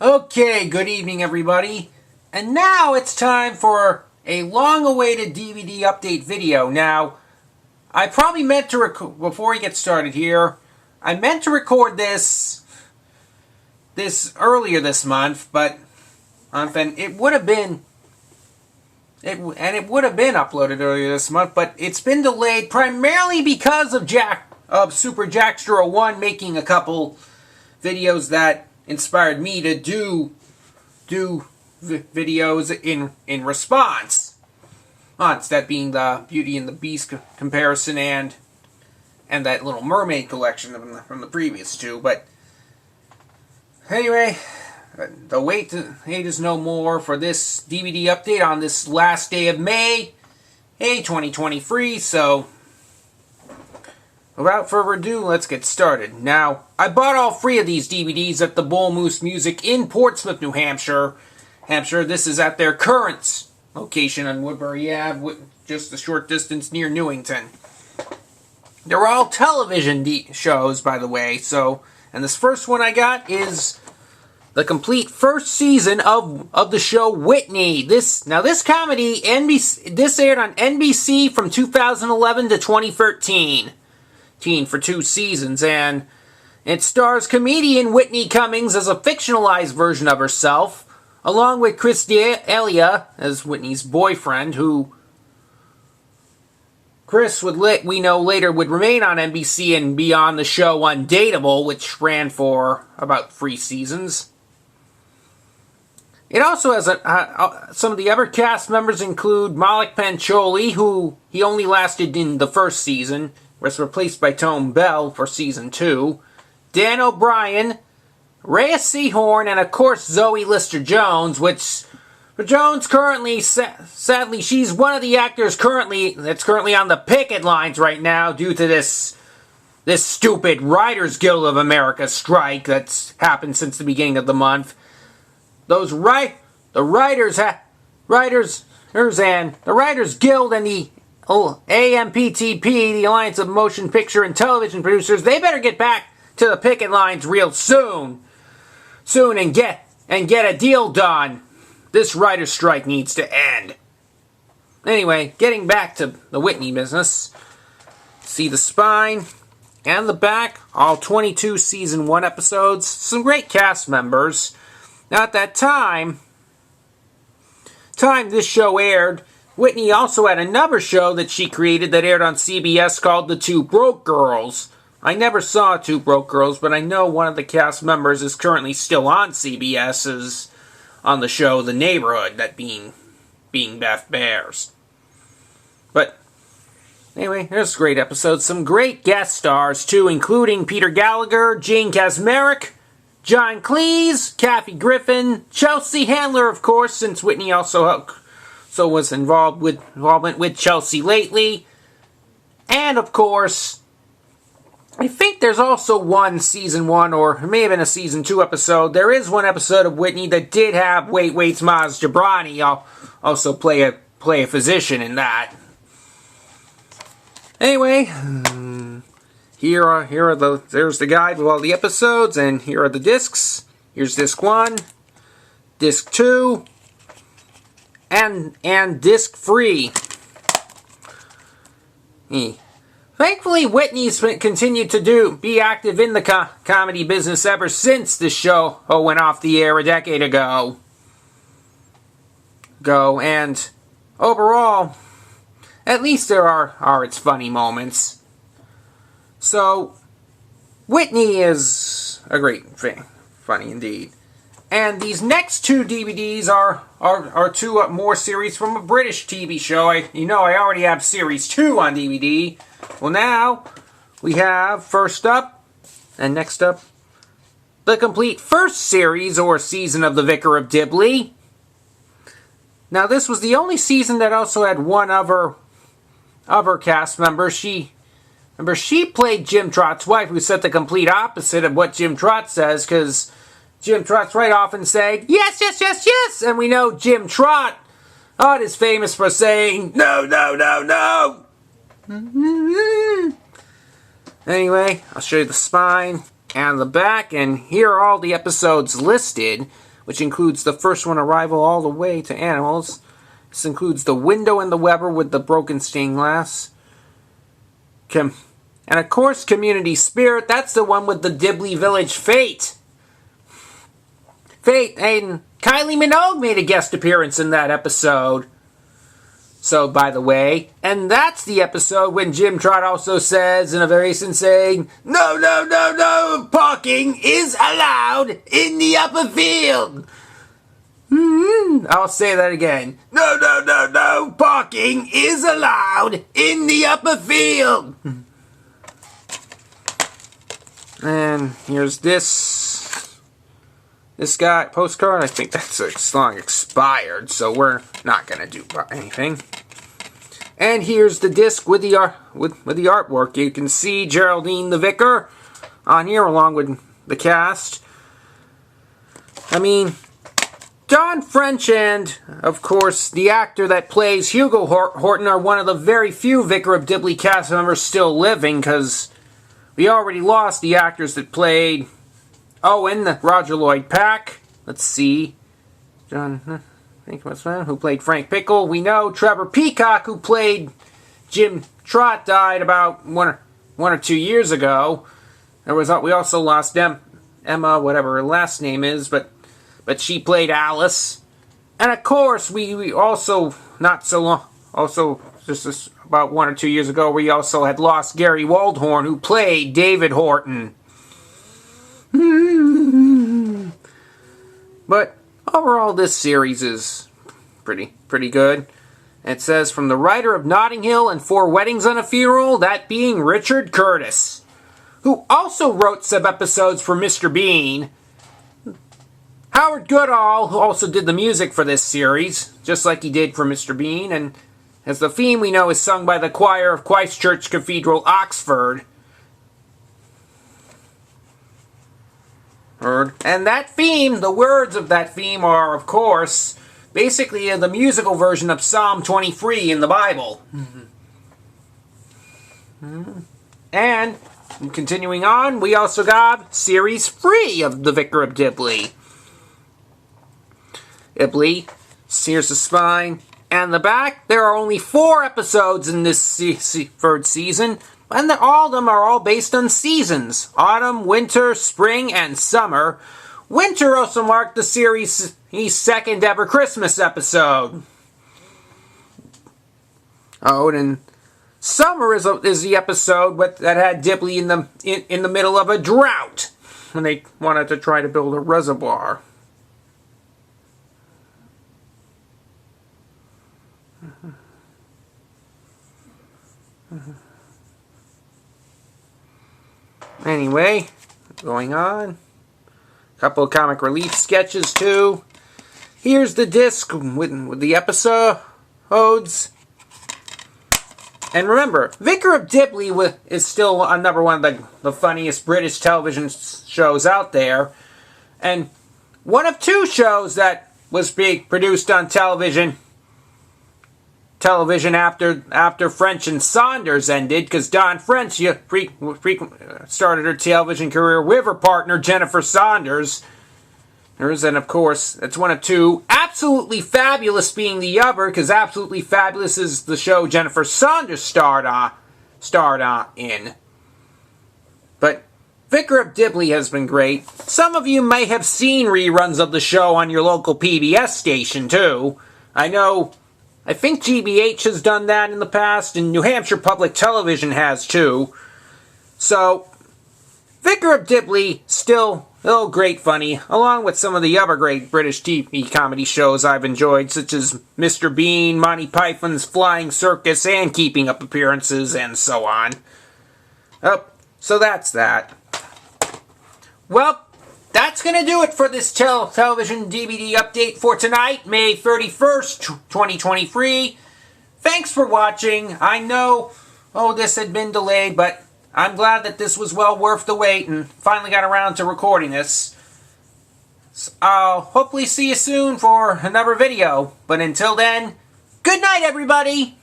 Okay, good evening everybody. And now it's time for a long-awaited DVD update video. Now, I probably meant to record, before we get started here, I meant to record this earlier this month, but and it would have been uploaded earlier this month, but it's been delayed primarily because of Super Jackster 01 making a couple videos that inspired me to do videos in response. That being the Beauty and the Beast comparison and that Little Mermaid collection from the previous two. But anyway, the wait is no more for this DVD update on this last day of May, 2023. So without further ado, let's get started. Now, I bought all 3 of these DVDs at the Bull Moose Music in Portsmouth, New Hampshire. This is at their current location on Woodbury Ave, just a short distance near Newington. They're all television shows, by the way. And this first one I got is the complete first season of the show Whitney. This comedy, this aired on NBC from 2011 to 2013. For 2 seasons, and it stars comedian Whitney Cummings as a fictionalized version of herself, along with Chris D'Elia as Whitney's boyfriend, who Chris we know later would remain on NBC and be on the show Undateable, which ran for about 3 seasons. It also has some of the other cast members include Malik Pancholi, who he only lasted in the first season, was replaced by Tone Bell for Season 2, Dan O'Brien, Rhea Seehorn, and of course Zoe Lister-Jones, which for Jones currently, sadly, she's one of the actors that's currently on the picket lines right now due to this stupid Writers Guild of America strike that's happened since the beginning of the month. The Writers Guild and the AMPTP, the Alliance of Motion Picture and Television Producers, they better get back to the picket lines real soon and get a deal done. This writer's strike needs to end. Anyway, getting back to the Whitney business. See the spine and the back, all 22 season 1 episodes, some great cast members. Now at that time this show aired, Whitney also had another show that she created that aired on CBS called The Two Broke Girls. I never saw Two Broke Girls, but I know one of the cast members is currently still on CBS as on the show The Neighborhood, that being Beth Bears. But anyway, there's a great episode. Some great guest stars too, including Peter Gallagher, Jane Kasmerick, John Cleese, Kathy Griffin, Chelsea Handler, of course, since Whitney also was involvement with Chelsea lately. And, of course, I think there's also one Season 1, or it may have been a Season 2 episode. There is one episode of Whitney that did have Wait Wait's Maz Jobrani. I'll also play a physician in that. Anyway, there's the guide with all the episodes, and here are the discs. Here's disc 1, disc 2, and disc 3. Thankfully, Whitney's continued to be active in the comedy business ever since the show went off the air a decade ago. And overall, at least there are its funny moments. So, Whitney is a great thing. Funny indeed. And these next 2 DVDs are 2 more series from a British TV show. I already have Series 2 on DVD. Well, now we have next up, the complete first series or season of The Vicar of Dibley. Now, this was the only season that also had one other cast member. She played Jim Trott's wife, who said the complete opposite of what Jim Trott says, because Jim Trott's right often saying, yes, yes, yes, yes, and we know Jim Trott is famous for saying, no, no, no, no. Anyway, I'll show you the spine and the back, and here are all the episodes listed. which includes the first one arrival all the way to animals. This includes the window and the Weber with the broken stained glass. And of course, Community Spirit, that's the one with the Dibley Village Fate. Fate, and Kylie Minogue made a guest appearance in that episode. So, by the way, and that's the episode when Jim Trott also says in a very insane, "No, no, no, no, parking is allowed in the upper field." I'll say that again. "No, no, no, no, parking is allowed in the upper field." And here's this guy postcard. I think that's long expired, so we're not gonna do anything. And here's the disc with the artwork. You can see Geraldine the Vicar on here along with the cast. I mean, Don French and, of course, the actor that plays Hugo Horton are one of the very few Vicar of Dibley cast members still living, because we already lost the actors that played Owen, Roger Lloyd Pack. Let's see. John, who played Frank Pickle. We know Trevor Peacock, who played Jim Trott, died about one or 2 years ago. We also lost Emma, whatever her last name is, but she played Alice. And of course, we also, not so long, also just about 1 or 2 years ago, we also had lost Gary Waldhorn, who played David Horton. But overall, this series is pretty good. It says, from the writer of Notting Hill and 4 Weddings and a Funeral, that being Richard Curtis, who also wrote some episodes for Mr. Bean. Howard Goodall, who also did the music for this series, just like he did for Mr. Bean, and as the theme we know is sung by the choir of Christchurch Cathedral, Oxford. And that theme, the words of that theme are, of course, basically the musical version of Psalm 23 in the Bible. And, continuing on, we also got Series 3 of The Vicar of Dibley. Here's the spine and the back. There are only 4 episodes in this third season, and all of them are all based on seasons. Autumn, winter, spring, and summer. Winter also marked the series' second ever Christmas episode. Oh, and summer is the episode that had Dibley in the middle of a drought when they wanted to try to build a reservoir. Anyway, going on. A couple of comic relief sketches too. Here's the disc with the episodes. And remember, Vicar of Dibley is still number one of the funniest British television shows out there. And one of 2 shows that was being produced on television after French and Saunders ended, because Dawn French started her television career with her partner Jennifer Saunders. And of course, it's one of 2. Absolutely Fabulous being the other, because Absolutely Fabulous is the show Jennifer Saunders starred in. But Vicar of Dibley has been great. Some of you may have seen reruns of the show on your local PBS station too. I think GBH has done that in the past, and New Hampshire Public Television has too. So, Vicar of Dibley, still great funny, along with some of the other great British TV comedy shows I've enjoyed, such as Mr. Bean, Monty Python's Flying Circus, and Keeping Up Appearances, and so on. So that's that. Well, that's going to do it for this television DVD update for tonight, May 31st, 2023. Thanks for watching. I know, this had been delayed, but I'm glad that this was well worth the wait and finally got around to recording this. I'll hopefully see you soon for another video. But until then, good night, everybody!